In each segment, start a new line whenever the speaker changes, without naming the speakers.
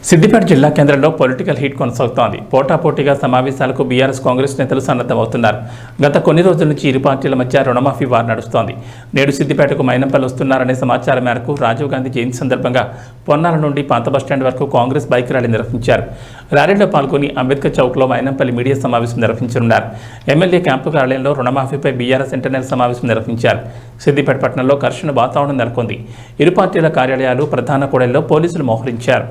సిద్దిపేట జిల్లా కేంద్రంలో political heat కొనసాగుతోంది. పోటాపోటీగా సమావేశాలకు బీఆర్ఎస్ కాంగ్రెస్ నేతలు సన్నద్ధమవుతున్నారు. గత కొన్ని రోజుల నుంచి ఇరు పార్టీల మధ్య రుణమాఫీ వార్ నడుస్తోంది. నేడు సిద్దిపేటకు మైనంపల్లి వస్తున్నారనే సమాచారం మేరకు రాజీవ్ గాంధీ జయంతి సందర్భంగా పొన్నాల నుండి పాత బస్టాండ్ వరకు కాంగ్రెస్ బైక్ ర్యాలీ నిర్వహించారు. ర్యాలీలో పాల్గొని అంబేద్కర్ చౌక్లో మైనంపల్లి మీడియా సమావేశం నిర్వహించనున్నారు. ఎమ్మెల్యే క్యాంపు కార్యాలయంలో రుణమాఫీపై బీఆర్ఎస్ ఇంటర్నల్ సమావేశం నిర్వహించారు. సిద్దిపేట పట్టణంలో ఘర్షణ వాతావరణం నెలకొంది. ఇరు పార్టీల కార్యాలయాలు ప్రధాన కూడలిలో పోలీసులు మోహరించారు.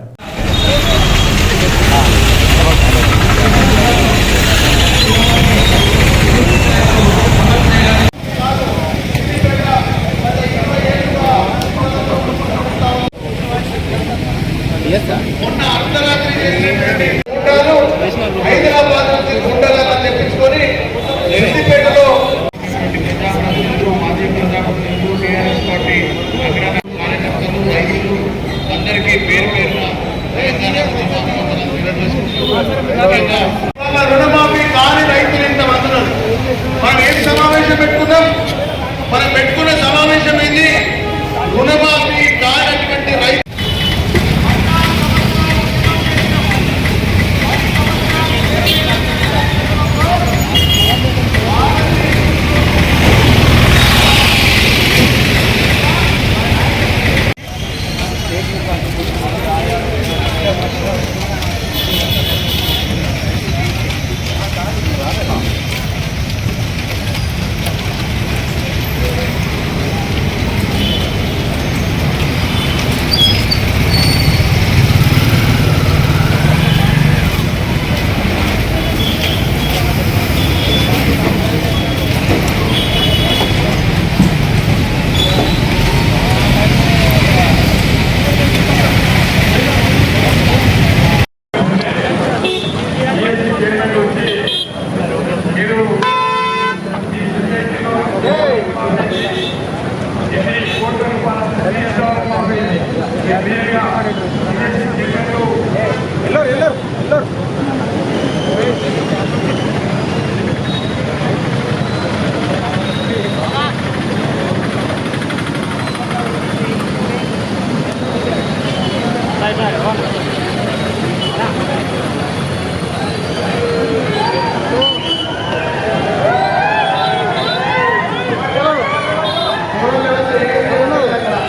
హైదరాబాద్ నుంచి గుండెలను తెప్పించుకొని సిద్దిపేటలో మాజీ ప్రజాప్రతినిధులు టీఆర్ఎస్ పార్టీ కార్యకర్తలు రైతులు అందరికీ పేరు పేరున తెలంగాణ